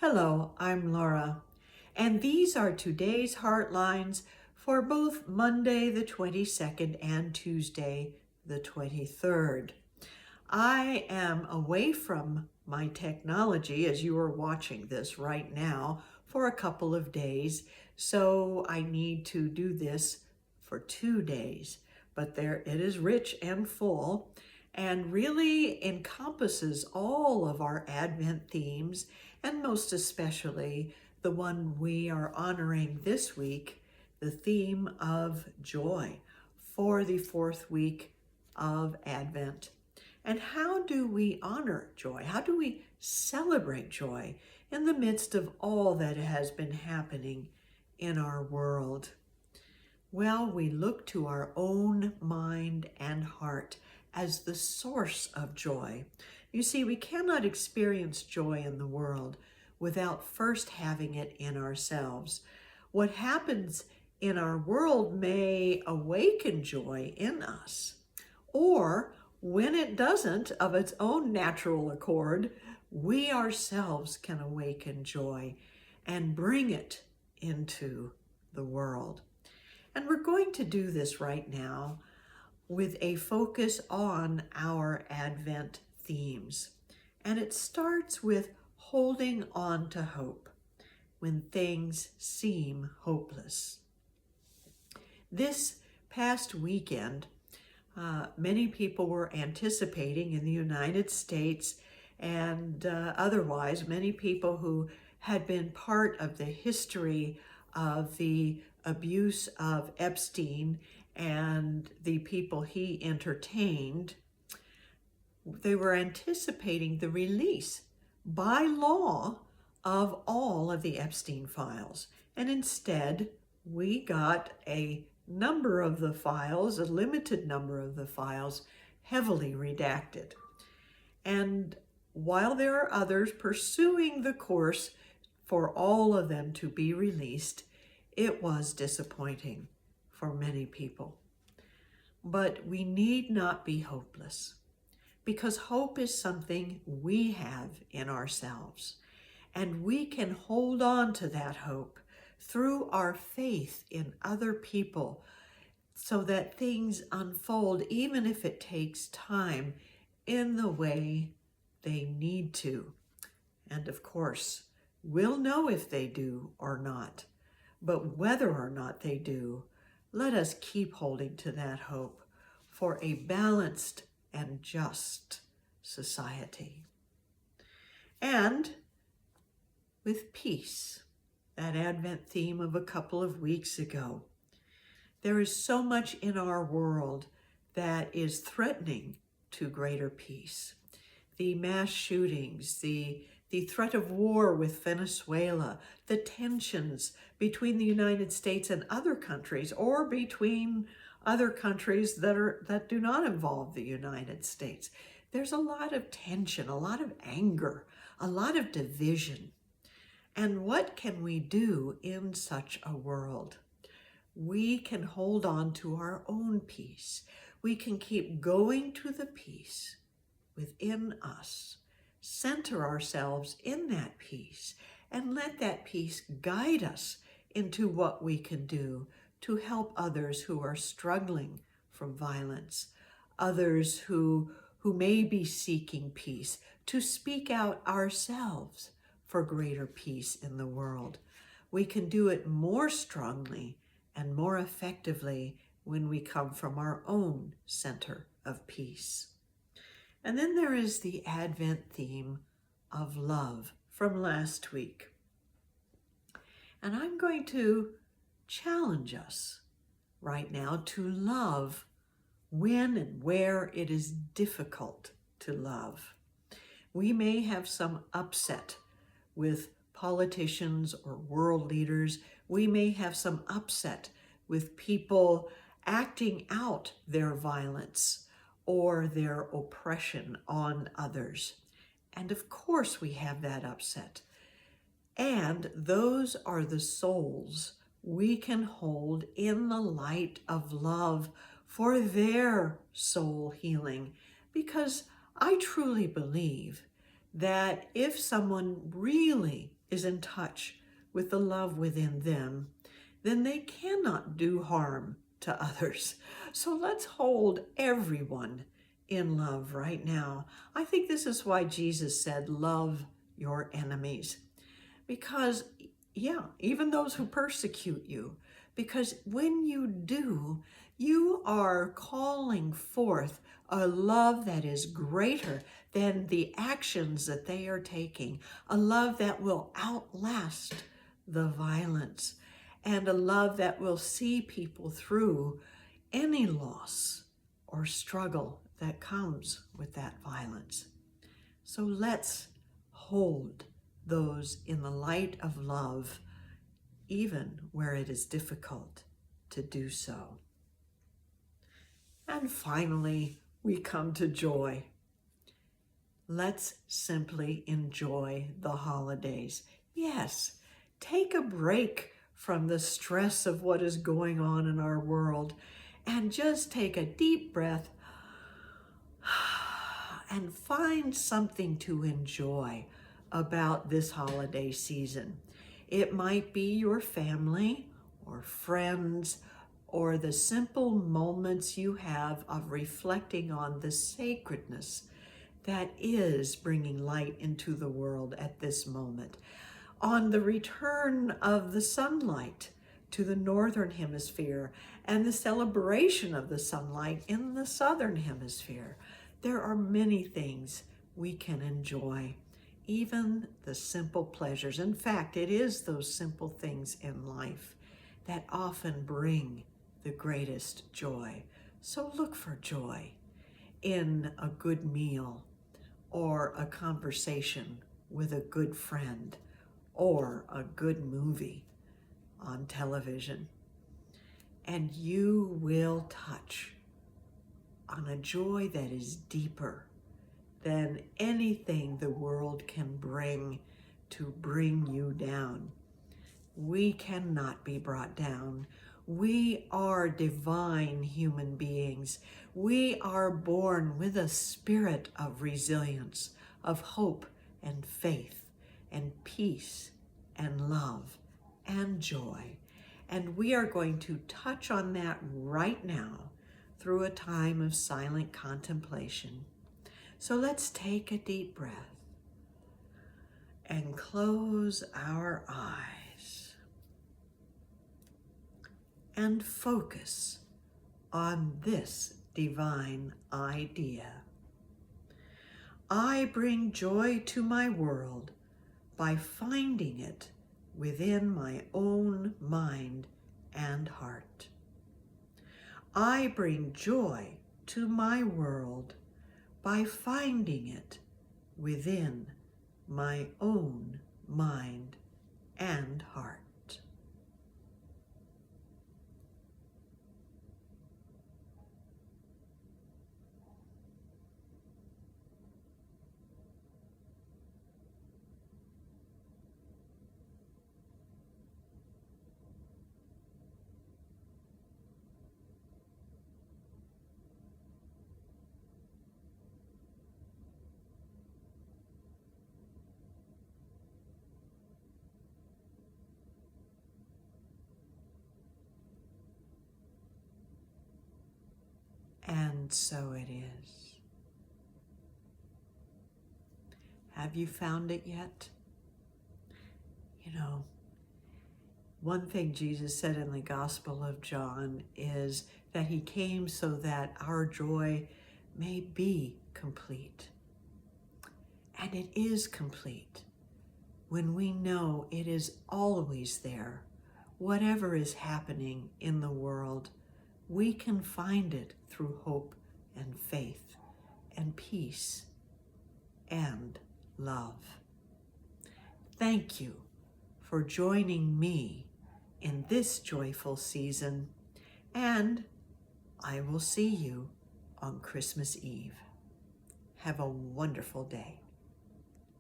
Hello, I'm Laura, and these are today's Heartlines for both Monday the 22nd and Tuesday the 23rd. I am away from my technology as you are watching this right now for a couple of days, so I need to do this for 2 days. But there it is, rich and full, and really encompasses all of our Advent themes, and most especially the one we are honoring this week, the theme of joy for the fourth week of Advent. And how do we honor joy? How do we celebrate joy in the midst of all that has been happening in our world? Well, we look to our own mind and heart as the source of joy. You see, we cannot experience joy in the world without first having it in ourselves. What happens in our world may awaken joy in us, or when it doesn't, of its own natural accord, we ourselves can awaken joy and bring it into the world. And we're going to do this right now with a focus on our Advent themes. And it starts with holding on to hope when things seem hopeless. This past weekend, many people were anticipating in the United States and otherwise, many people who had been part of the history of the abuse of Epstein and the people he entertained, they were anticipating the release by law of all of the Epstein files. And instead, we got a number of the files, a limited number of the files, heavily redacted. And while there are others pursuing the course for all of them to be released, it was disappointing for many people. But we need not be hopeless, because hope is something we have in ourselves, and we can hold on to that hope through our faith in other people so that things unfold, even if it takes time, in the way they need to. And of course, we'll know if they do or not. But whether or not they do, let us keep holding to that hope for a balanced and just society. And with peace, that Advent theme of a couple of weeks ago. There is so much in our world that is threatening to greater peace. The mass shootings, the threat of war with Venezuela, the tensions between the United States and other countries, or between other countries that do not involve the United States. There's a lot of tension, a lot of anger, a lot of division. And what can we do in such a world? We can hold on to our own peace. We can keep going to the peace within us, center ourselves in that peace, and let that peace guide us into what we can do to help others who are struggling from violence, others who may be seeking peace, to speak out ourselves for greater peace in the world. We can do it more strongly and more effectively when we come from our own center of peace. And then there is the Advent theme of love from last week. And I'm going to challenge us right now to love when and where it is difficult to love. We may have some upset with politicians or world leaders. We may have some upset with people acting out their violence or their oppression on others. And of course we have that upset. And those are the souls we can hold in the light of love for their soul healing. Because I truly believe that if someone really is in touch with the love within them, then they cannot do harm to others. So let's hold everyone in love right now. I think this is why Jesus said, love your enemies. Because, yeah, even those who persecute you, because when you do, you are calling forth a love that is greater than the actions that they are taking, a love that will outlast the violence, and a love that will see people through any loss or struggle that comes with that violence. So let's hold those in the light of love, even where it is difficult to do so. And finally, we come to joy. Let's simply enjoy the holidays. Yes, take a break from the stress of what is going on in our world and just take a deep breath and find something to enjoy about this holiday season. It might be your family or friends or the simple moments you have of reflecting on the sacredness that is bringing light into the world at this moment, on the return of the sunlight to the northern hemisphere and the celebration of the sunlight in the southern hemisphere. There are many things we can enjoy, even the simple pleasures. In fact, it is those simple things in life that often bring the greatest joy. So look for joy in a good meal or a conversation with a good friend or a good movie on television. And you will touch on a joy that is deeper than anything the world can bring to bring you down. We cannot be brought down. We are divine human beings. We are born with a spirit of resilience, of hope and faith and peace and love and joy. And we are going to touch on that right now through a time of silent contemplation. So let's take a deep breath and close our eyes and focus on this divine idea. I bring joy to my world by finding it within my own mind and heart. I bring joy to my world by finding it within my own mind and heart. And so it is. Have you found it yet? You know, one thing Jesus said in the Gospel of John is that he came so that our joy may be complete. And it is complete when we know it is always there. Whatever is happening in the world, we can find it through hope and faith and peace and love. Thank you for joining me in this joyful season, and I will see you on Christmas Eve. Have a wonderful day.